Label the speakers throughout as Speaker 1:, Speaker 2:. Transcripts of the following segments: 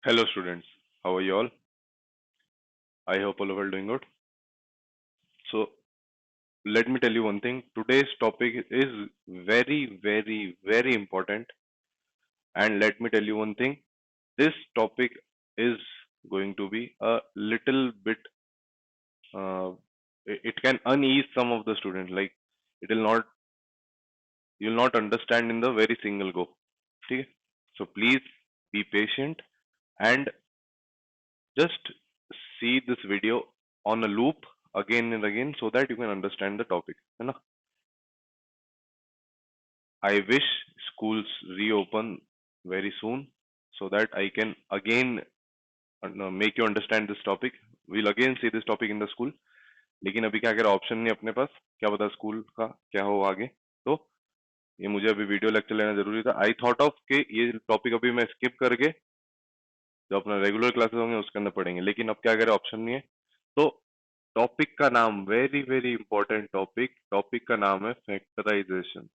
Speaker 1: Hello students, how are you all? I hope all are doing good. So let me tell you one thing. Today's topic is very important. And let me tell you one thing. This topic is going to be a little bit. It can unease some of the students. Like it will not. You'll not understand in the very single go. Okay? So please be patient and just see this video on a loop again and again so that you can understand the topic. है ना? I wish schools reopen very soon so that I can again make you understand this topic. We'll again see this topic in the school. लेकिन अभी क्या करें, option नहीं अपने पास, क्या पता स्कूल का क्या हो आगे. तो ये मुझे अभी वीडियो लेक्चर लेना जरूरी था. आई थॉट ऑफ कि ये टॉपिक अभी मैं स्किप करके जो अपना रेगुलर क्लासेस होंगे उसके अंदर पढ़ेंगे, लेकिन अब क्या करें, ऑप्शन नहीं है. तो टॉपिक का नाम, वेरी इंपॉर्टेंट टॉपिक, टॉपिक का नाम है फैक्टराइजेशन.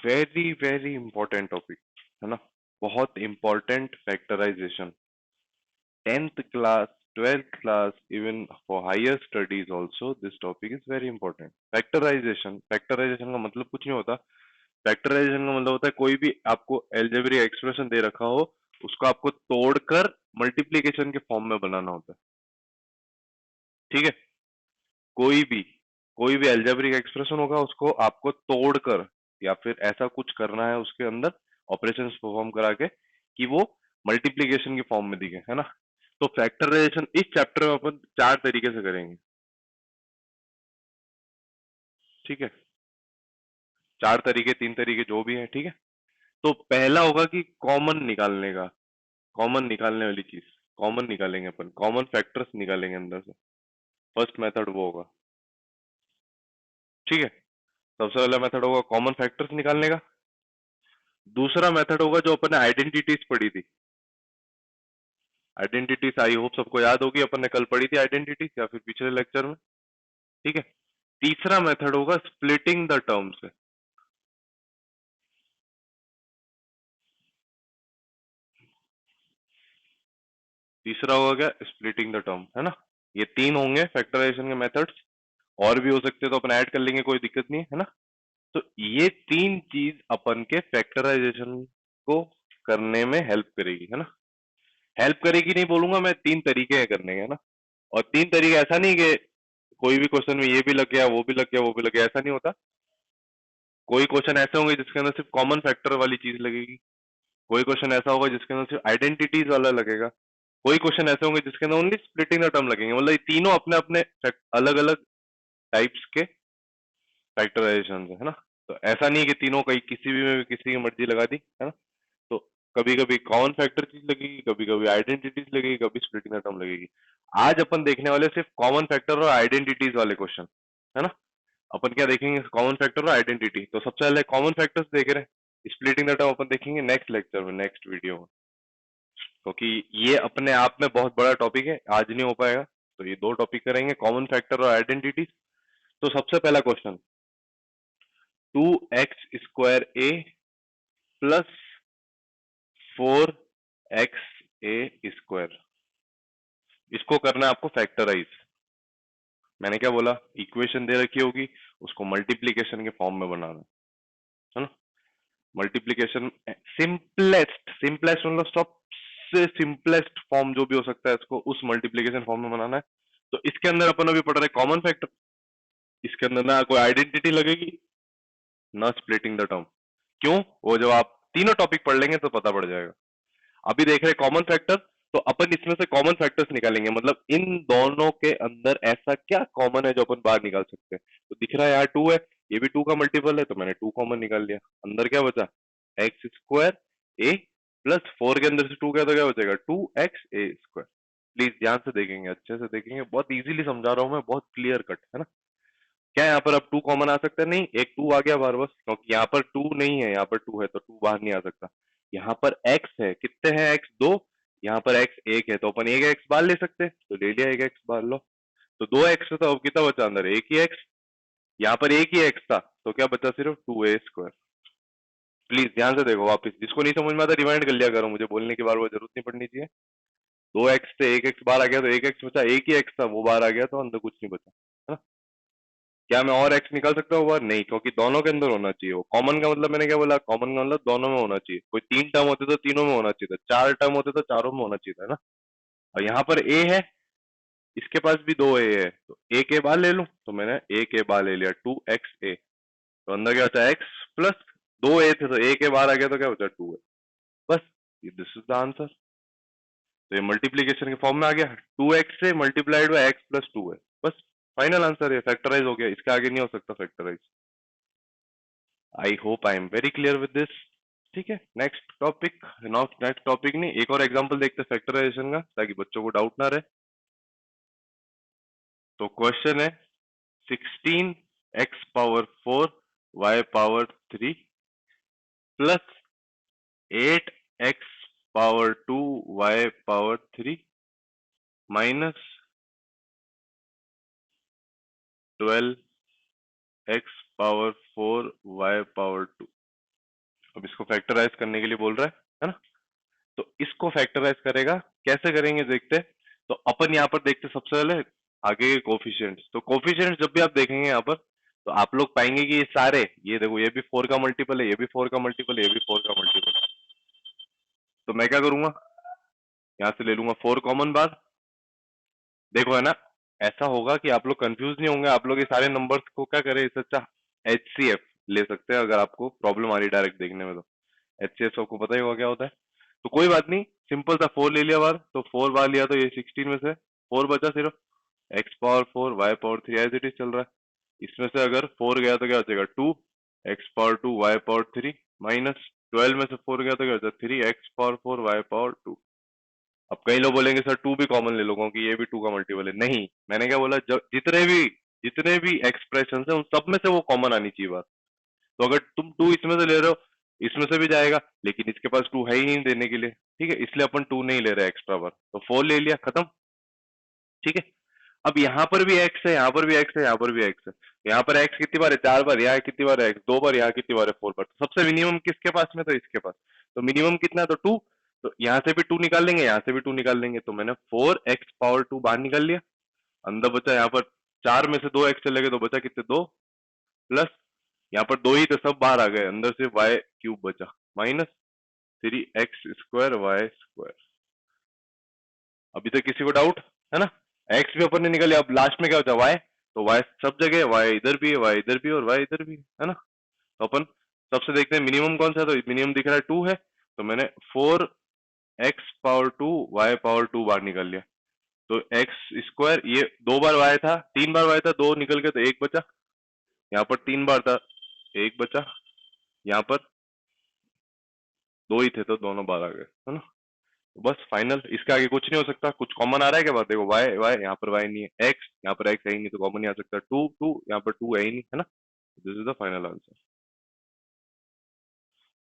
Speaker 1: वेरी इंपॉर्टेंट टॉपिक है ना, बहुत important factorisation. 10th class, 12th class, even for higher studies also this topic is very important. Factorisation का मतलब कुछ नहीं होता. फैक्टराइजेशन का मतलब होता है कोई भी आपको एल्जेब्रिक एक्सप्रेशन दे रखा हो, उसको आपको तोड़कर मल्टीप्लिकेशन के फॉर्म में बनाना होता है. ठीक है, कोई भी कोई भी एल्जेब्रिक एक्सप्रेशन होगा उसको आपको तोड़कर या फिर ऐसा कुछ करना है उसके अंदर ऑपरेशंस परफॉर्म करा के कि वो मल्टीप्लिकेशन के फॉर्म में दिखे, है ना. तो फैक्टराइजेशन इस चैप्टर में अपन 4 तरीके से करेंगे. ठीक है, 4 तरीके, 3 तरीके, जो भी है. ठीक है, तो पहला होगा कि कॉमन निकालने का, कॉमन निकालने वाली चीज, कॉमन निकालेंगे अपन, कॉमन फैक्टर्स निकालेंगे अंदर से. फर्स्ट मेथड वो होगा. ठीक है, सबसे पहला मेथड होगा कॉमन फैक्टर्स निकालने का. दूसरा मेथड होगा जो अपन ने आइडेंटिटीज पढ़ी थी. आइडेंटिटीज आई होप सबको याद होगी, अपन ने कल पढ़ी थी आइडेंटिटीज या फिर पिछले लेक्चर में. ठीक है, तीसरा मेथड होगा स्प्लिटिंग द टर्म्स. तीसरा होगा क्या, स्प्लिटिंग द टर्म, है ना. ये 3 होंगे फैक्टराइजेशन के मेथड्स. और भी हो सकते हैं तो अपन ऐड कर लेंगे, कोई दिक्कत नहीं है ना. तो ये 3 चीज अपन के फैक्टराइजेशन को करने में हेल्प करेगी, है ना. हेल्प करेगी नहीं बोलूंगा मैं, 3 तरीके हैं करने के, है ना. और 3 तरीके ऐसा नहीं कि कोई भी क्वेश्चन में ये भी लग गया, वो भी लग गया, वो भी लग गया, ऐसा नहीं होता. कोई क्वेश्चन ऐसे होंगे जिसके अंदर सिर्फ कॉमन फैक्टर वाली चीज लगेगी. कोई क्वेश्चन ऐसा होगा जिसके अंदर सिर्फ आइडेंटिटीज वाला लगेगा. कोई क्वेश्चन ऐसे होंगे जिसके अंदर ओनली स्प्लिटिंग द टर्म लगेंगे. मतलब ये तीनों अपने अपने अलग अलग टाइप्स के फैक्टराइजेशन है ना. तो ऐसा नहीं कि तीनों कहीं किसी भी में भी किसी की मर्जी लगा दी, है ना. तो कभी कभी कॉमन फैक्टर चीज लगेगी, कभी कभी आइडेंटिटीज लगेगी, कभी स्प्लिटिंग द टर्म लगेगी. आज अपन देखने वाले सिर्फ कॉमन फैक्टर और आइडेंटिटीज वाले क्वेश्चन, है ना. अपन क्या देखेंगे, कॉमन फैक्टर और आइडेंटिटी. तो सबसे पहले कॉमन फैक्टर्स देख रहे हैं. स्प्लिटिंग द टर्म अपन देखेंगे नेक्स्ट लेक्चर में, नेक्स्ट वीडियो में, क्योंकि ये अपने आप में बहुत बड़ा टॉपिक है, आज नहीं हो पाएगा. तो ये 2 टॉपिक करेंगे, कॉमन फैक्टर और आइडेंटिटी. तो सबसे पहला question, 2x² a plus 4x a², इसको करना है आपको फैक्टराइज. मैंने क्या बोला, इक्वेशन दे रखी होगी, उसको मल्टीप्लीकेशन के फॉर्म में बनाना है ना. मल्टीप्लीकेशन सिंपलेस्ट, सिंपलेस्ट मतलब सबसे सिंपलेस्ट फॉर्म जो भी हो सकता है इसको उस मल्टीप्लीकेशन फॉर्म में बनाना है. तो इसके अंदर अपन अभी पढ़ रहे कॉमन फैक्टर. इसके अंदर ना कोई आइडेंटिटी लगेगी, ना स्प्लिटिंग द टर्म. क्यों, वो जब आप तीनों टॉपिक पढ़ लेंगे तो पता पड़ जाएगा. अभी देख रहे कॉमन फैक्टर, तो अपन इसमें से कॉमन फैक्टर्स निकालेंगे. मतलब इन दोनों के अंदर ऐसा क्या कॉमन है जो अपन बाहर निकाल सकते हैं. तो दिख रहा है यार 2 है, ये भी 2 का मल्टीपल है, तो मैंने 2 कॉमन निकाल लिया. अंदर क्या बचा, x² a प्लस 4 के अंदर से 2 गया तो क्या बचेगा, 2x a². प्लीज ध्यान से देखेंगे, अच्छे से देखेंगे, बहुत इजीली समझा रहा हूं मैं, बहुत क्लियर कट है ना. क्या यहाँ पर अब 2 कॉमन आ सकता है, नहीं, एक 2 आ गया बाहर बस, क्योंकि यहाँ पर 2 नहीं है, यहाँ पर 2 है, तो 2 बाहर नहीं आ सकता. यहाँ पर x है, कितने हैं x, 2. यहाँ पर x 1 है, तो अपन एक x बाहर ले सकते हैं, तो ले लिया, एक x बाहर लो. तो 2x था, अब कितना बचा अंदर, एक ही x. यहाँ पर एक ही x था, तो क्या बचा, सिर्फ 2a². प्लीज ध्यान से देखो वापस, जिसको नहीं समझ में आता रिमाइंड कर लिया करो, मुझे बोलने की बार बार जरूरत नहीं पड़नी चाहिए। 2x से 1x बाहर आ गया तो 1x बचा, एक ही x था वो बाहर आ गया तो अंदर कुछ नहीं बचा, है ना। क्या मैं और x निकाल सकता हूँ बाहर? नहीं, क्योंकि दोनों के अंदर होना चाहिए वो। कॉमन का मतलब मैंने क्या बोला, कॉमन का मतलब दोनों में होना चाहिए। कोई 3 टर्म होते तो तीनों में होना चाहिए था, 4 टर्म होते तो चारों में होना चाहिए था, है ना। और यहाँ पर a है, इसके पास भी 2a है, तो a के बाहर ले लूं, तो मैंने a के बाहर ले लिया 2xa, तो अंदर क्या बचा x प्लस 2a थे तो a के बाहर आ गया तो क्या बचा 2a, बस। This is the answer. तो ये मल्टीप्लीकेशन के फॉर्म में आ गया, 2x से multiplied by x plus 2a, बस फाइनल आंसर है, फैक्टराइज हो गया, इसके आगे नहीं हो सकता factorise. I hope I am very clear with this. ठीक है, नेक्स्ट टॉपिक, नेक्स्ट टॉपिक नहीं, एक और एग्जांपल देखते हैं फैक्टराइजेशन का, ताकि बच्चों को डाउट ना रहे। तो क्वेश्चन है 16x power 4 y power 3 plus 8x power 2 y power 3 minus 12x power 4 y power 2। अब इसको फैक्टराइज करने के लिए बोल रहा है ना। तो इसको फैक्टराइज करेगा, कैसे करेंगे देखते। तो अपन यहाँ पर देखते सबसे पहले आगे के कोफिशिएंट्स। तो कोफिशिएंट्स जब भी आप देखेंगे यहाँ पर, तो आप लोग पाएंगे कि ये सारे, ये देखो ये भी 4 का मल्टीपल है, ये भी 4 का मल्टीपल है, ये भी 4 का मल्टीपल है। तो मैं क्या करूंगा, यहाँ से ले लूंगा 4 कॉमन बार। देखो है ना, ऐसा होगा कि आप लोग कंफ्यूज नहीं होंगे, आप लोग ये सारे नंबर्स को क्या करें, इससे अच्छा HCF ले सकते हैं अगर आपको प्रॉब्लम आ रही डायरेक्ट देखने में। तो HCF आपको पता ही होगा क्या होता है। तो कोई बात नहीं, सिंपल सा 4 ले लिया बार, तो 4 बार लिया तो ये 16 में से 4 बचा सिर्फ, x power 4 y power 3 as it is चल रहा है। इसमें से अगर 4 गया तो क्या बचेगा 2, x power 2 y power 3 minus 12 में से 4 गया तो क्या बचा 3 x पावर 4 y पावर 2। अब कई लोग बोलेंगे सर 2 भी कॉमन ले लो क्योंकि ये भी 2 का मल्टीपल है। नहीं, मैंने क्या बोला, जब जितने भी एक्सप्रेशन है उन सब में से वो कॉमन आनी चाहिए बात। तो अगर तुम 2 इसमें से ले रहे हो, इसमें से भी जाएगा, लेकिन इसके पास 2 है ही नहीं देने के लिए, ठीक है, इसलिए अपन 2 नहीं ले रहे एक्स्ट्रा बार, तो 4 ले लिया, खत्म। ठीक है, अब यहाँ पर भी x है, यहाँ पर भी x है, यहाँ पर भी x है। यहाँ पर x कितनी बार है, 4 बार, यहाँ कितनी बार है x 2 बार, यहाँ कितनी बार है 4 बार। तो सबसे मिनिमम किसके पास में, तो इसके पास। तो मिनिमम कितना है, तो 2। तो यहाँ से भी 2 निकाल लेंगे, यहाँ से भी 2 निकाल लेंगे, तो मैंने 4x पावर 2 बाहर निकाल लिया। अंदर बचा यहाँ पर 4 में से 2 x चले गए तो बचा कितने 2, प्लस यहाँ पर 2 ही तो सब बाहर आ गए, अंदर से y क्यूब बचा, minus 3x square y square. अभी तक किसी को डाउट है ना। x भी अपन ने निकाल लिया, अब लास्ट में क्या बचा y, तो y सब जगह, y इधर भी है, y इधर भी है और y इधर भी है ना। तो अपन सबसे देखते हैं मिनिमम कौन सा है, तो मिनिमम दिख रहा है 2 है, तो मैंने 4x पावर 2 y पावर 2 बाहर निकाल लिया। तो x स्क्वायर, ये 2 बार y था, 3 बार y था, 2 निकल गया तो 1 बचा, यहाँ पर 3 बार था 1 बचा, यहाँ पर 2 ही थे तो दोनों बाहर आ गए, है ना। तो बस फाइनल, इसके आगे कुछ नहीं हो सकता। कुछ कॉमन आ रहा है क्या बात, देखो y y, यहाँ पर y नहीं है, x यहाँ पर x है ही नहीं तो कॉमन नहीं आ सकता, 2 2 यहाँ पर 2 है ही नहीं, है ना। This is the final answer.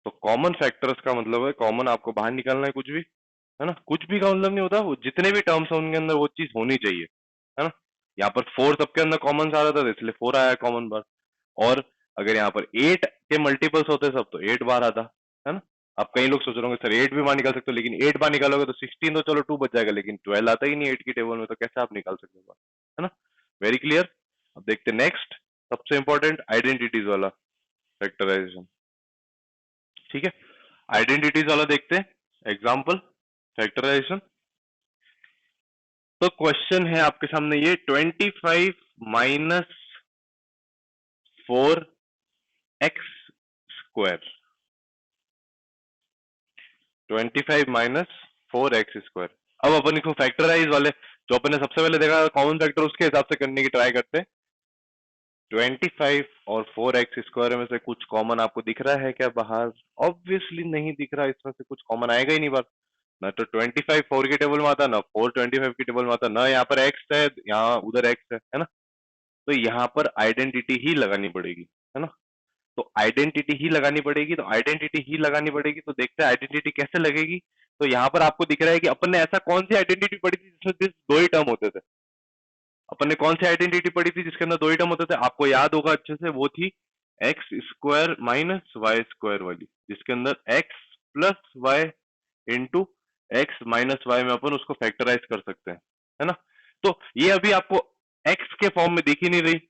Speaker 1: तो कॉमन फैक्टर्स का मतलब है कॉमन आपको बाहर निकालना है, कुछ भी, है ना। कुछ भी का मतलब नहीं होता, वो जितने भी टर्म्स हैं उनके अंदर वो चीज होनी चाहिए, है ना। यहाँ पर 4 सबके अंदर कॉमन आ रहा था इसलिए 4 आया कॉमन बार। और अगर यहाँ पर 8 के मल्टीपल्स होते सब तो 8 बार आता, है ना। अब कई लोग सोच रहे होंगे सर 8 भी बार निकाल सकते हो, लेकिन 8 बार निकालोगे तो 16 तो चलो 2 बच जाएगा, लेकिन 12 आता ही नहीं 8 की टेबल में, तो कैसे आप निकाल सकते हो, है ना। Very clear. अब देखते नेक्स्ट, सबसे इंपॉर्टेंट आइडेंटिटीज वाला फैक्टराइजेशन। ठीक है, आइडेंटिटीज वाला देखते हैं एग्जाम्पल फैक्टराइजेशन। तो क्वेश्चन है आपके सामने ये 25 minus 4x square, 25 minus 4x square. अब अपन इसको फैक्टराइज वाले, जो अपन ने सबसे पहले देखा कॉमन फैक्टर, उसके हिसाब से करने की ट्राई करते हैं। 25 और 4x स्क्वायर में से कुछ कॉमन आपको दिख रहा है क्या बाहर? ऑब्वियसली नहीं दिख रहा, इसमें से कुछ कॉमन आएगा ही नहीं बाहर। ना तो 25 4 की टेबल में आता, ना 4 25 की टेबल में आता, ना यहाँ पर x है, यहाँ उधर x है ना। तो यहाँ पर आइडेंटिटी ही लगानी पड़ेगी, है ना। तो आइडेंटिटी ही लगानी पड़ेगी, तो आइडेंटिटी ही लगानी पड़ेगी। तो देखते हैं आइडेंटिटी कैसे लगेगी। तो यहाँ पर आपको दिख रहा है कि अपन ने ऐसा कौन सी आइडेंटिटी पढ़ी थी जिसमें सिर्फ 2 ही टर्म होते थे। अपन ने कौन सी आइडेंटिटी पढ़ी थी जिसके अंदर 2 ही टर्म होते थे, आपको याद होगा अच्छे से, वो थी x square minus y square वाली, जिसके अंदर x plus y into x minus y में अपन उसको फैक्टराइज कर सकते हैं, है ना। तो ये अभी आपको एक्स के फॉर्म में दिख ही नहीं रही,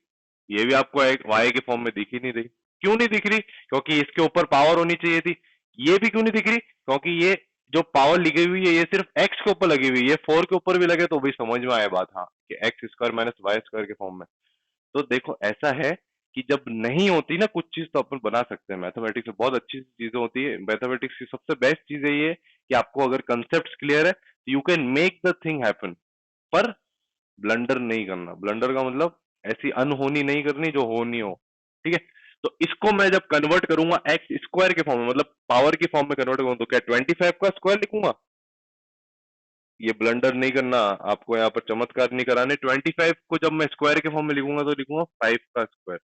Speaker 1: ये भी आपको वाई के फॉर्म में दिख ही नहीं रही। क्यों नहीं दिख रही? क्योंकि इसके ऊपर पावर होनी चाहिए थी। ये भी क्यों नहीं दिख रही? क्योंकि ये जो पावर लिखी हुई है ये सिर्फ एक्स के ऊपर लगी हुई है, 4 के ऊपर भी लगे तो भी समझ में आए बात, हाँ, कि x square minus y square के फॉर्म में। तो देखो ऐसा है कि जब नहीं होती ना कुछ चीज तो अपन बना सकते हैं। मैथमेटिक्स में बहुत अच्छी चीजें होती है। मैथमेटिक्स की सबसे बेस्ट चीज है ये कि आपको अगर कंसेप्ट क्लियर है you can make the thing happen, पर ब्लंडर नहीं करना। ब्लंडर का मतलब ऐसी अनहोनी नहीं करनी जो होनी हो, ठीक है। तो इसको मैं जब कन्वर्ट करूंगा एक्स स्क्वायर के फॉर्म में, मतलब पावर की फॉर्म में कन्वर्ट करूंगा, तो क्या 25 का स्क्वायर लिखूंगा? ये ब्लंडर नहीं करना, आपको यहाँ पर चमत्कार नहीं कराने। 25 को जब मैं स्क्वायर के फॉर्म में लिखूंगा तो लिखूंगा 5 का स्क्वायर।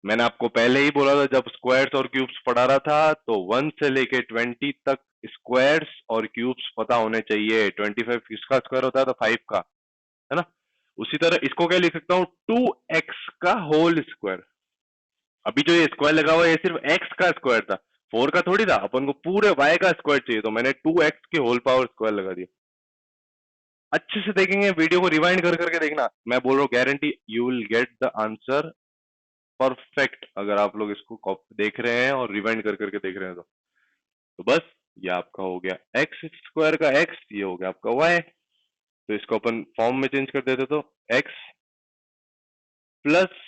Speaker 1: मैंने आपको पहले ही बोला था जब स्क्वायर्स और क्यूब्स पढ़ा रहा था तो 1 से लेके 20 तक स्क्वायर्स और क्यूब्स पता होने चाहिए। 25 किसका स्क्वायर होता है? तो 5 का, है ना। उसी तरह इसको क्या लिख सकता हूँ? 2x का होल स्क्वायर। अभी जो ये स्क्वायर लगा हुआ है ये सिर्फ x का स्क्वायर था, 4 का थोड़ी था। अपन को पूरे y का स्क्वायर चाहिए तो मैंने 2x के होल पावर स्क्वायर लगा दिया। अच्छे से देखेंगे वीडियो को, रिवाइंड कर करके देखना। मैं बोल रहा हूँ guarantee you will get the answer perfect, अगर आप लोग इसको देख रहे हैं और रिवाइंड कर करके देख रहे हैं तो बस ये आपका हो गया एक्स स्क्वायर का x, ये हो गया आपका y। तो इसको अपन फॉर्म में चेंज कर देते तो x plus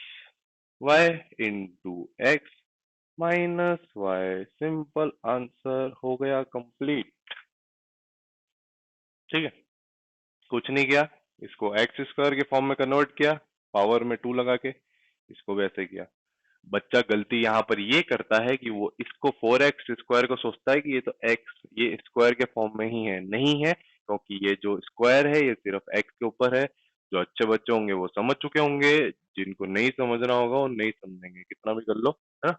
Speaker 1: y into x minus y, simple answer हो गया कंप्लीट। ठीक है, कुछ नहीं किया, इसको एक्स स्क्वायर के फॉर्म में कन्वर्ट किया, पावर में 2 लगा के इसको वैसे किया। बच्चा गलती यहाँ पर ये करता है कि वो इसको 4x स्क्वायर को सोचता है कि ये तो x ये स्क्वायर के फॉर्म में ही है, नहीं है, क्योंकि ये जो स्क्वायर है ये सिर्फ x के ऊपर है। जो अच्छे बच्चे होंगे वो समझ चुके होंगे, जिनको नहीं समझना होगा वो नहीं समझेंगे, कितना भी कर लो, है ना।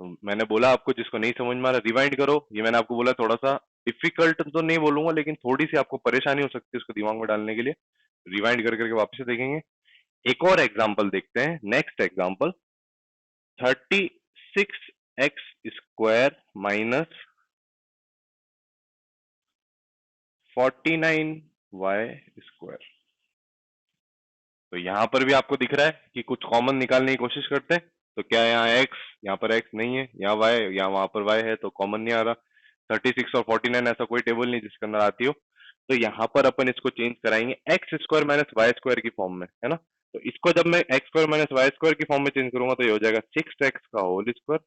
Speaker 1: तो मैंने बोला आपको जिसको नहीं समझ में आ रहा रिवाइंड करो। ये मैंने आपको बोला थोड़ा सा डिफिकल्ट तो नहीं बोलूंगा, लेकिन थोड़ी सी आपको परेशानी हो सकती है उसको दिमाग में डालने के लिए। रिवाइंड कर करके वापस से देखेंगे। एक और एग्जाम्पल देखते हैं, next example 36x square minus 49y square. तो यहां पर भी आपको दिख रहा है कि कुछ कॉमन निकालने की कोशिश करते हैं। तो क्या यहाँ x, यहाँ पर x नहीं है, यहाँ y, यहाँ वहां पर y है, तो कॉमन नहीं आ रहा। 36 और 49 ऐसा कोई टेबल नहीं जिसके अंदर आती हो। तो यहाँ पर अपन इसको चेंज कराएंगे x square minus y square की फॉर्म में, है ना। तो इसको जब मैं x square minus y square की फॉर्म में चेंज करूंगा तो ये हो जाएगा 6x का होल स्क्वायर,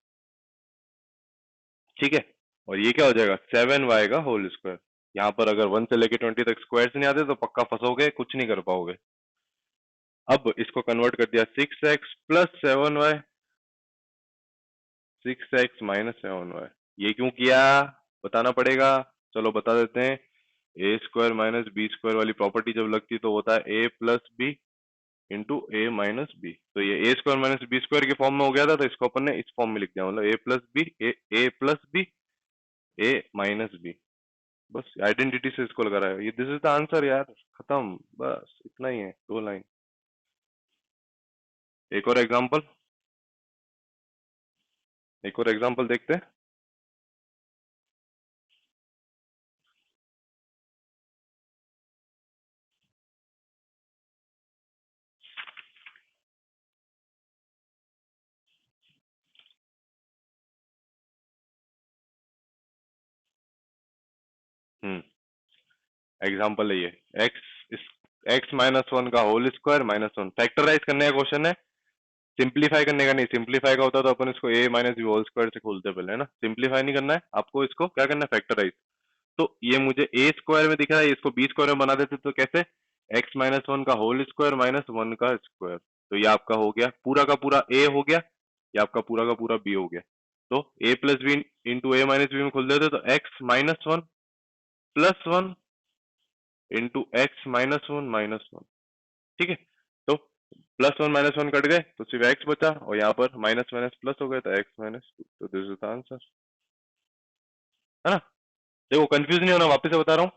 Speaker 1: ठीक है। और ये क्या हो जाएगा 7y का होल स्क्वायर। यहाँ पर अगर 1 से लेके 20 तक स्क्वायर नहीं आते तो पक्का फंसोगे, कुछ नहीं कर पाओगे। अब इसको कन्वर्ट कर दिया 6x plus 7y, 6x minus 7y। ये क्यों किया बताना पड़ेगा, चलो बता देते हैं। A square minus b square वाली प्रॉपर्टी जब लगती है तो होता है ए प्लस बी इंटू ए माइनस बी। तो ये ए स्क्वायर माइनस बी स्क्वायर के फॉर्म में हो गया था, तो इसको अपन ने इस फॉर्म में लिख दिया, मतलब ए प्लस बी, ए प्लस बी, ए माइनस बी। बस आइडेंटिटी से इसको लगा रहा है, ये दिस इज द आंसर यार, खत्म, बस इतना ही है, 2 लाइन। एक और एग्जांपल, एक और एग्जांपल देखते हैं। एग्जांपल है ये एक्स, एक्स माइनस 1 का होल स्क्वायर माइनस 1। फैक्टराइज करने का क्वेश्चन है, सिंप्लीफाई करने का नहीं। सिंप्लीफाई का होता तो अपन इसको ए माइनस बी होल स्क्वायर से खोलते पहले, है ना। सिंप्लीफाई नहीं करना है आपको, इसको क्या करना है फैक्टराइज। तो ये मुझे ए स्क्वायर में दिख रहा है, इसको बी स्क्वायर में बना देते तो कैसे, एक्स माइनस 1 का होल स्क्वायर माइनस 1 का स्क्वायर। तो ये आपका हो गया पूरा का पूरा ए हो गया, ये आपका पूरा का पूरा बी हो गया। तो ए प्लस बी इंटू ए माइनस बी में खोल देते तो x minus 1 plus 1 into x minus 1 minus 1, ठीक है। तो प्लस 1 माइनस 1 कट गए तो सिर्फ एक्स बचा, और यहाँ पर माइनस माइनस प्लस हो गया तो एक्स माइनस 2। तो दिस इज द आंसर, है ना। देखो कंफ्यूज नहीं होना, वापस से बता रहा हूँ।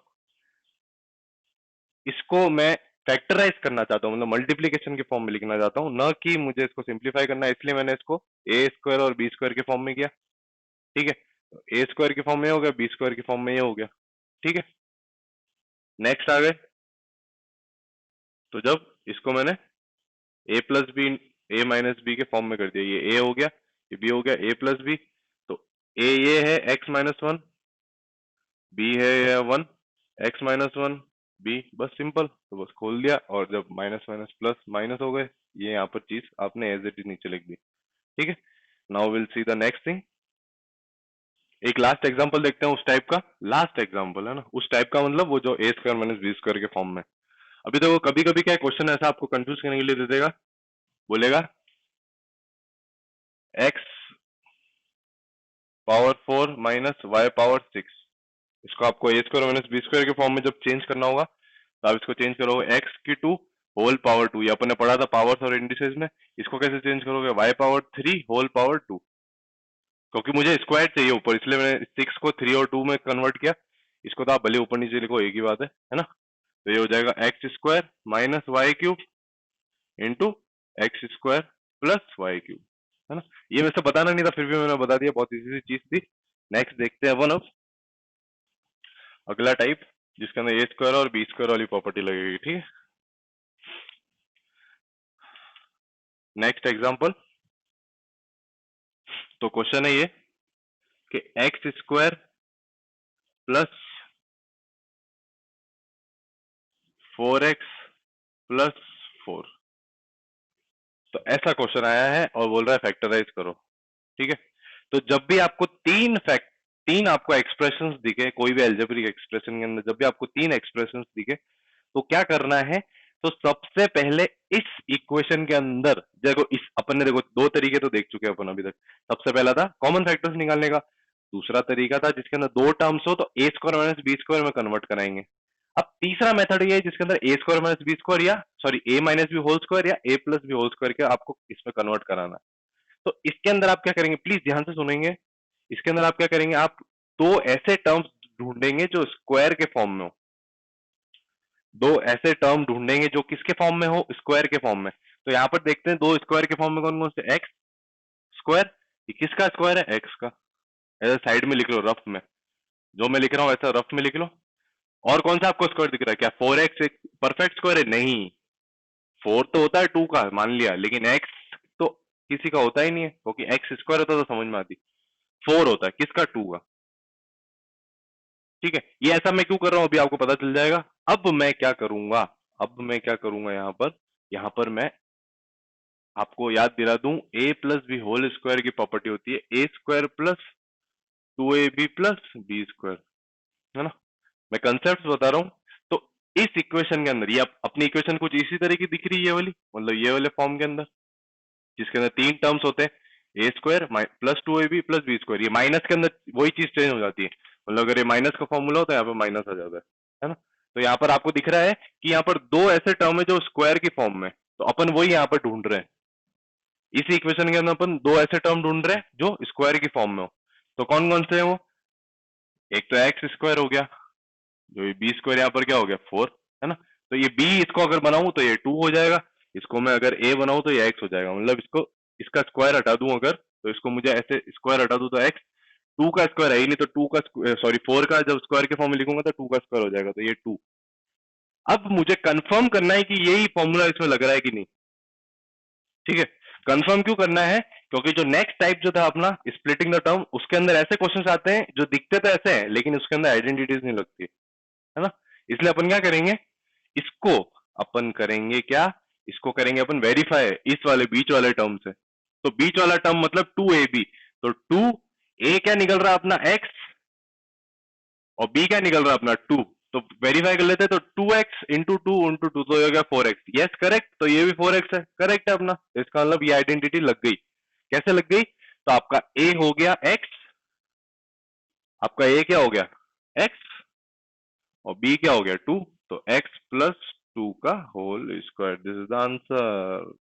Speaker 1: इसको मैं फैक्टराइज करना चाहता हूँ, मतलब मल्टीप्लीकेशन के फॉर्म में लिखना चाहता हूँ, न कि मुझे इसको सिंप्लीफाई करना है। इसलिए मैंने इसको ए स्क्वायर और बी स्क्वायर के फॉर्म में किया। ठीक है, ए स्क्वायर के फॉर्म में हो गया, बी स्क्वायर के फॉर्म में ये हो गया। ठीक है, नेक्स्ट आ गए। तो जब इसको मैंने ए प्लस बी, ए माइनस बी के फॉर्म में कर दिया, ये ए हो गया, ये बी हो गया, ए प्लस बी। तो ए ये है एक्स माइनस वन, बी है ये one, x minus one, B, बस सिंपल। तो बस खोल दिया, और जब माइनस माइनस प्लस माइनस हो गए, ये यहाँ पर चीज आपने एज इट इज नीचे लिख दी। ठीक है, now will see the next thing. एक लास्ट एग्जांपल देखते हैं उस टाइप का, लास्ट एग्जांपल है ना उस टाइप का, मतलब वो जो ए स्क्वायर माइनस बी स्क्वायर के फॉर्म में। अभी तो कभी कभी क्या क्वेश्चन ऐसा आपको कंफ्यूज करने के लिए दे देगा, बोलेगा x power four minus y power six. इसको आपको a square minus b square के फॉर्म में जब चेंज करना होगा, तो आप इसको चेंज करोगे एक्स की टू होल पावर टू, ये अपन ने पढ़ा था पावर्स और इंडिसेस में। इसको कैसे चेंज करोगे, y power three whole power two, क्योंकि मुझे स्क्वायर चाहिए ऊपर, इसलिए मैंने सिक्स को थ्री और टू में कन्वर्ट किया। इसको तो आप भले ऊपर नीचे लिखो, एक ही बात है ना। तो ये हो जाएगा x square minus y cube into x square plus y cube, है ना। ये वैसे बताना नहीं था, फिर भी मैंने बता दिया, बहुत इजी सी चीज थी। नेक्स्ट देखते हैं अपन अब अगला टाइप, जिसके अंदर ए स्क्वायर और बी स्क्वायर वाली प्रॉपर्टी लगेगी। ठीक है, नेक्स्ट एग्जांपल। तो क्वेश्चन है ये कि x square plus four x plus four. तो ऐसा क्वेश्चन आया है और बोल रहा है फैक्टराइज करो। ठीक है, तो जब भी आपको तीन आपको एक्सप्रेशंस दिखे, कोई भी एल्जेब्रिक एक्सप्रेशन के अंदर जब भी आपको तीन एक्सप्रेशंस दिखे, तो क्या करना है, तो सबसे पहले इस इक्वेशन के अंदर देखो, इस अपन ने देखो दो तरीके तो देख चुके हैं अपन अभी तक। सबसे पहला था कॉमन फैक्टर्स निकालने का, दूसरा तरीका था जिसके अंदर दो टर्म्स हो तो ए स्क्वायर माइनस बी स्क्वायर में कन्वर्ट कराएंगे। अब तीसरा मेथड ये है जिसके अंदर ए स्क्वायर माइनस बी स्क्वायर, या सॉरी ए माइनस बी होल स्क्वायर या ए प्लस बी होल स्क्वायर के आपको इसमें कन्वर्ट कराना है। तो इसके अंदर आप क्या करेंगे, प्लीज ध्यान से सुनेंगे। इसके अंदर आप क्या करेंगे, आप दो ऐसे टर्म्स ढूंढेंगे जो स्क्वायर के फॉर्म में हो, दो ऐसे टर्म ढूंढेंगे जो किसके फॉर्म में हो, स्क्वायर के फॉर्म में। तो यहां पर देखते हैं दो स्क्वायर के फॉर्म में कौन कौन से, एक्स स्क्वायर, ये किसका स्क्वायर है, एक्स का। ऐसा साइड में लिख लो रफ में, जो मैं लिख रहा हूं ऐसा रफ में लिख लो। और कौन सा आपको स्क्वायर दिख रहा है, क्या फोर एक्स एक परफेक्ट स्क्वायर है, नहीं। फोर तो होता है टू का, मान लिया, लेकिन एक्स तो किसी का होता ही नहीं है, क्योंकि एक्स स्क्वायर होता तो समझ में आती। फोर होता है किसका, टू का। ठीक है, ये ऐसा मैं क्यों कर रहा हूं अभी आपको पता चल जाएगा। अब मैं क्या करूंगा, यहां पर मैं आपको याद दिला दूं, a plus b whole square की प्रॉपर्टी होती है a square plus two a b plus b square, है ना। मैं कंसेप्ट बता रहा हूं। तो इस इक्वेशन के अंदर ये अपनी इक्वेशन कुछ इसी तरह की दिख रही है, ये वाली, मतलब ये वाले फॉर्म के अंदर, जिसके अंदर तीन टर्म्स होते हैं a square plus two a b plus b square. ये माइनस के अंदर वही चीज चेंज हो जाती है, मतलब अगर ये माइनस का फॉर्मूला होता है, यहाँ पे माइनस आ जाता है ना। तो यहाँ पर आपको दिख रहा है कि यहाँ पर दो ऐसे टर्म है जो स्क्वायर की फॉर्म में, तो अपन वही यहाँ पर ढूंढ रहे हैं। इसी इक्वेशन के अंदर अपन दो ऐसे टर्म ढूंढ रहे हैं जो स्क्वायर की फॉर्म में हो। तो कौन कौन से है वो, एक तो एक्स स्क्वायर हो गया, जो ये बी स्क्वायर यहाँ पर क्या हो गया, फोर, है ना। तो ये बी इसको अगर बनाऊं तो ये टू हो जाएगा, इसको मैं अगर ए बनाऊं तो ये एक्स हो जाएगा, मतलब इसको इसका स्क्वायर हटा दूं अगर, तो इसको मुझे ऐसे स्क्वायर हटा दूं तो एक्स, टू का स्क्वायर है ही नहीं, तो टू का सॉरी फोर का जब स्क्वायर के फॉर्म में लिखूंगा तो टू का स्क्वायर हो जाएगा, तो ये टू। अब मुझे कंफर्म करना है कि यही फॉर्मूला इसमें लग रहा है कि नहीं। ठीक है, कंफर्म क्यों करना है, क्योंकि जो नेक्स्ट टाइप जो था अपना स्प्लिटिंग द टर्म, उसके अंदर ऐसे क्वेश्चंस आते हैं जो दिखते तो ऐसे हैं लेकिन उसके अंदर आइडेंटिटीज नहीं लगती, है ना। इसलिए अपन क्या करेंगे, इसको अपन करेंगे क्या, इसको करेंगे अपन वेरीफाई इस वाले बीच वाले टर्म से। तो बीच वाला टर्म मतलब टू ए बी, तो टू ए क्या निकल रहा है अपना एक्स, और बी क्या निकल रहा है अपना टू। तो वेरीफाई कर लेते हैं, तो two x into two into two तो हो गया फोर एक्स, यस करेक्ट, तो ये भी फोर एक्स है, करेक्ट है अपना। तो इसका मतलब ये आइडेंटिटी लग गई। कैसे लग गई, तो आपका ए हो गया एक्स, आपका ए क्या हो गया एक्स, और बी क्या हो गया टू, तो एक्स प्लस टू का whole square, this is the answer.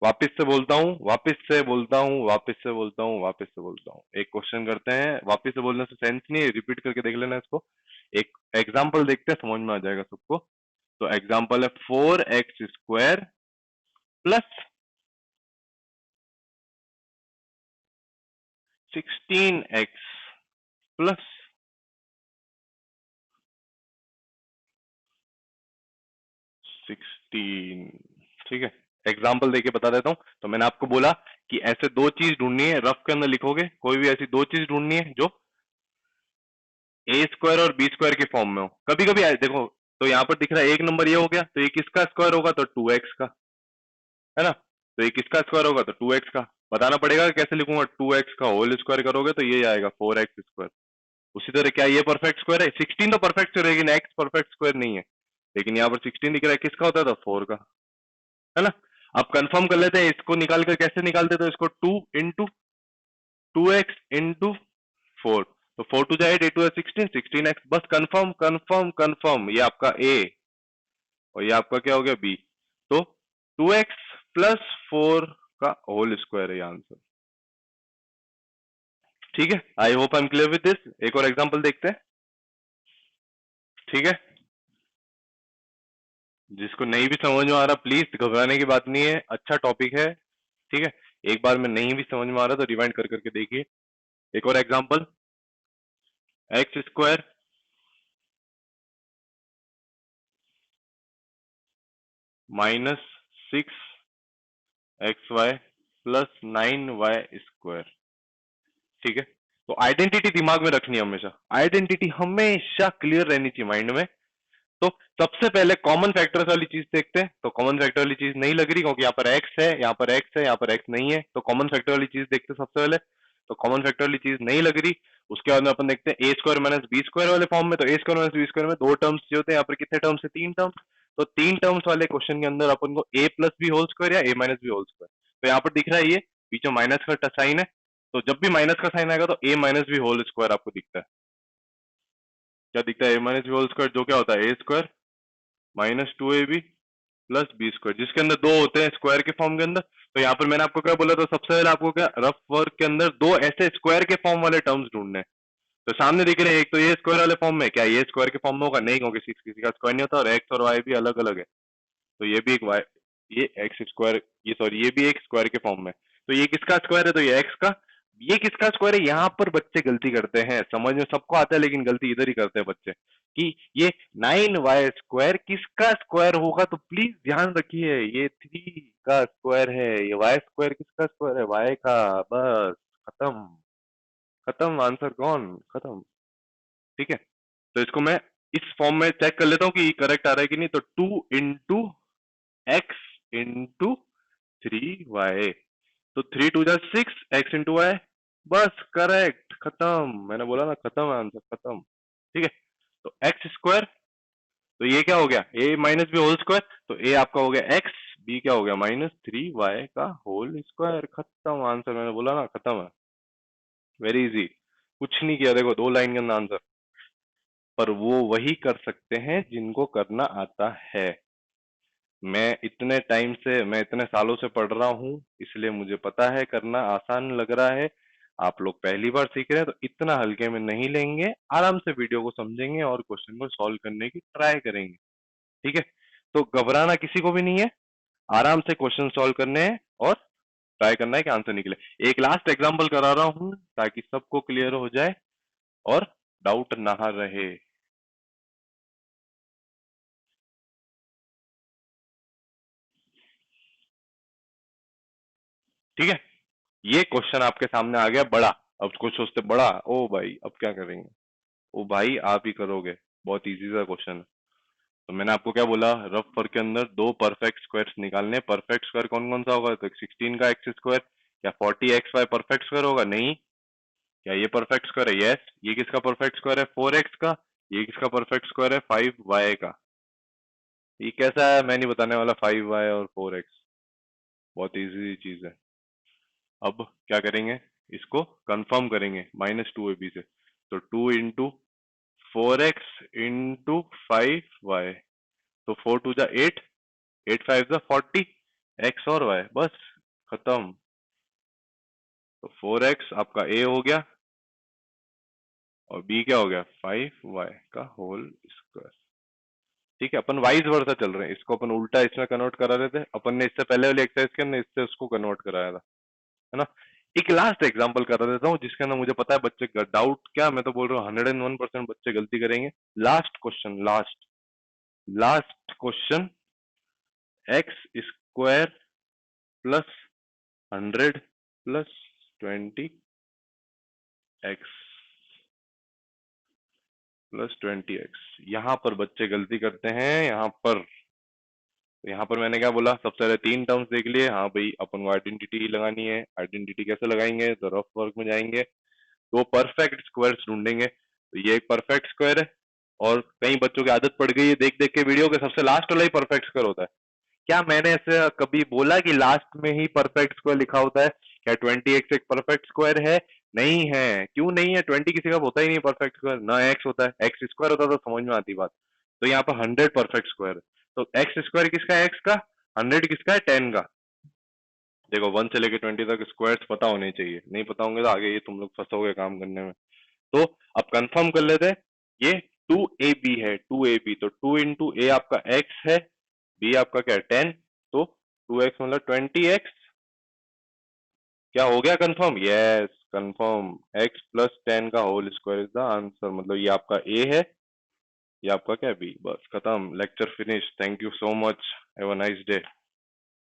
Speaker 1: वापिस से बोलता हूँ, वापिस से बोलता हूँ, वापिस से बोलता हूँ, वापिस से बोलता हूँ, एक क्वेश्चन करते हैं, वापिस से बोलने से सेंस नहीं है, रिपीट करके देख लेना इसको। एक एग्जाम्पल देखते हैं, समझ में आ जाएगा सबको। तो एग्जाम्पल है 4x² प्लस 16x प्लस 16। ठीक है, एग्जाम्पल देके बता देता हूं। तो मैंने आपको बोला कि ऐसे दो चीज ढूंढनी है, रफ के अंदर लिखोगे कोई भी ऐसी दो चीज ढूंढनी है जो a² और b² के फॉर्म में हो। कभी कभी देखो, तो यहां पर दिख रहा है एक नंबर ये हो गया, तो ये किसका स्क्वायर होगा, तो 2x का, है ना। तो ये किसका स्क्वायर होगा, तो 2x का। बताना पड़ेगा कैसे लिखूंगा, 2x का होल स्क्वायर करोगे तो ये आएगा 4x²। उसी तरह क्या ये परफेक्ट स्क्वायर है, 16 तो परफेक्ट स्क्वायर है, लेकिन x परफेक्ट स्क्वायर नहीं है। लेकिन यहाँ पर 16 दिख रहा है, किसका होता है, तो 4 का, है ना। अब कंफर्म कर लेते हैं, इसको निकाल कर कैसे निकालते, तो इसको 2 into 2x into 4, तो 4 2 8, 8 2 16, 16x, बस कंफर्म कंफर्म कंफर्म। ये आपका a और ये आपका क्या हो गया b। तो 2x प्लस 4 का होल स्क्वायर है आंसर। ठीक है, आई hope I M clear with this. एक और एग्जांपल देखते हैं। ठीक है, जिसको नहीं भी समझ में आ रहा प्लीज घबराने की बात नहीं है, अच्छा टॉपिक है। ठीक है, एक बार में नहीं भी समझ में आ रहा तो रिवाइंड कर करके देखिए। एक और example, x² minus 6xy plus 9y²। ठीक है, तो आइडेंटिटी दिमाग में रखनी है हमेशा, आइडेंटिटी हमेशा क्लियर रहनी चाहिए माइंड में। तो सबसे पहले कॉमन फैक्टर्स वाली चीज देखते हैं। तो कॉमन फैक्टर वाली चीज नहीं लग रही क्योंकि यहाँ पर x है, यहाँ पर x है, यहाँ पर x नहीं है, तो कॉमन फैक्टर वाली चीज देखते हैं सबसे पहले। तो कॉमन फैक्टर वाली चीज नहीं लग रही, उसके बाद में अपन देखते हैं a² माइनस b² वाले फॉर्म में। तो a² माइनस b² में दो टर्म्स जो होते हैं, यहाँ पर कितने टर्म्स है, 3 टर्म्स। तो 3 टर्म्स वाले क्वेश्चन के अंदर अपन को a plus b whole square या a minus b whole square, तो यहाँ पर दिख रहा है ये बीच में माइनस का साइन है। तो जब भी माइनस का साइन आएगा तो a minus b whole square आपको दिखता है। क्या दिखता है, a minus b whole square, जो क्या होता है a² minus 2ab plus b², जिसके अंदर दो होते हैं स्क्वायर के फॉर्म के अंदर। तो यहाँ पर मैंने आपको क्या बोला, तो सबसे पहले आपको क्या रफ वर्क के अंदर दो ऐसे स्क्वायर के फॉर्म वाले टर्म्स ढूंढने हैं। तो सामने दिख रहे हैं, एक तो ये स्क्वायर वाले फॉर्म में, क्या ये स्क्वायर के फॉर्म में होगा, नहीं, क्योंकि किसी का स्क्वायर नहीं होता और एक्स और वाई भी अलग अलग है। तो ये भी एक वाई, ये x², ये सॉरी ये भी एक स्क्वायर के फॉर्म में। तो ये किसका स्क्वायर है, तो ये x का। ये किसका स्क्वायर है, यहाँ पर बच्चे गलती करते हैं, समझ में सबको आता है लेकिन गलती इधर ही करते हैं बच्चे, कि ये 9y² किसका स्क्वायर होगा। तो प्लीज ध्यान रखिए, ये 3 का स्क्वायर है, ये y² किसका स्क्वायर है, y का। बस खत्म, खत्म, आंसर कौन, खत्म। ठीक है, तो इसको मैं इस फॉर्म में चेक कर लेता हूँ कि करेक्ट आ रहा है कि नहीं। तो 2 into x into 3y, तो 3 2 जा 6, x into y, बस करेक्ट, खत्म। मैंने बोला ना खत्म है आंसर, खत्म। ठीक है, तो x², तो ये क्या हो गया, a minus b whole square, तो a आपका हो गया x, b क्या हो गया -3y का होल स्क्वायर, खत्म आंसर। मैंने बोला ना खत्म है, वेरी इजी, कुछ नहीं किया, देखो 2 लाइन के अंदर आंसर। पर वो वही कर सकते हैं जिनको करना आता है। मैं इतने टाइम से, मैं इतने सालों से पढ़ रहा हूँ, इसलिए मुझे पता है, करना आसान लग रहा है। आप लोग पहली बार सीख रहे हैं तो इतना हल्के में नहीं लेंगे, आराम से वीडियो को समझेंगे और क्वेश्चन को सॉल्व करने की ट्राई करेंगे। ठीक है, तो घबराना किसी को भी नहीं है, आराम से क्वेश्चन सॉल्व करने हैं और ट्राई करना है कि आंसर निकले। एक लास्ट एग्जांपल करा रहा हूं ताकि सबको क्लियर हो जाए और डाउट ना रहे। ठीक है, ये क्वेश्चन आपके सामने आ गया बड़ा। अब कुछ सोचते बड़ा, ओ भाई अब क्या करेंगे, ओ भाई आप ही करोगे, बहुत इजी सा क्वेश्चन है। तो मैंने आपको क्या बोला, रफ वर्क के अंदर दो परफेक्ट स्क्वायर्स निकालने। परफेक्ट स्क्वायर कौन कौन सा होगा, तो 16 का x², क्या 40xy परफेक्ट स्क्वायर होगा, नहीं। क्या ये परफेक्ट स्क्वायर है, यस। ये किसका परफेक्ट स्क्वायर है, 4x का। ये किसका परफेक्ट स्क्वायर है, 5y का। ये कैसा है मैं नहीं बताने वाला, 5y और 4x, बहुत इजी चीज है। अब क्या करेंगे, इसको कंफर्म करेंगे -2ab से। तो 2 into 4x into 5y, तो 4 2 जा 8, 8 5 जा 40, x और y, बस खत्म। तो 4x आपका a हो गया और b क्या हो गया, 5y का होल स्क्वायर। ठीक है, अपन वाइज वर्सा चल रहे हैं, इसको अपन उल्टा इसमें कन्वर्ट करा रहे थे, अपन ने इससे पहले वाली एक्सरसाइज के अंदर इससे उसको कन्वर्ट कराया था, है ना। एक लास्ट एग्जांपल करा देता हूँ जिसके अंदर मुझे पता है बच्चे डाउट क्या, मैं तो बोल रहा हूँ 101% बच्चे गलती करेंगे। Last question, last question, x square plus 100 plus 20 x plus 20x। यहाँ पर बच्चे गलती करते हैं, यहाँ पर मैंने क्या बोला, सबसे पहले 3 टर्म्स देख लिए, हाँ भाई अपन को आइडेंटिटी लगानी है। आइडेंटिटी कैसे लगाएंगे, तो रफ वर्क में जाएंगे, तो परफेक्ट स्क्वायर्स ढूंढेंगे। तो ये एक परफेक्ट स्क्वायर है, और कई बच्चों की आदत पड़ गई है देख देख के वीडियो के सबसे लास्ट वाला ही परफेक्ट स्क्वायर होता है। क्या मैंने ऐसे कभी बोला कि लास्ट में ही परफेक्ट स्क्वायर लिखा होता है? क्या 20x एक परफेक्ट स्क्वायर है? नहीं है। क्यों नहीं है? 20 किसी का होता ही नहीं परफेक्ट स्क्वायर, ना x होता है। एक्स स्क्वायर होता तो समझ में आती बात। तो यहाँ पर 100 परफेक्ट स्क्वायर है, तो एक्स स्क्वायर किसका है? एक्स का। 100 किसका है? 10 का। देखो 1 से लेके 20 तक स्क्वायर्स पता होने चाहिए, नहीं पता होंगे तो आगे ये तुम लोग फंसोगे काम करने में। तो अब कंफर्म कर लेते हैं, ये 2ab है, 2ab, तो 2 इंटू ए आपका x है, b आपका क्या है? 10, तो 2x मतलब 20x। क्या हो गया confirm? Yes confirm, x plus 10 का whole square is the answer. मतलब ये आपका a है, ये आपका क्या है? b। बस खत्म, lecture finish. Thank you so much, have a nice day.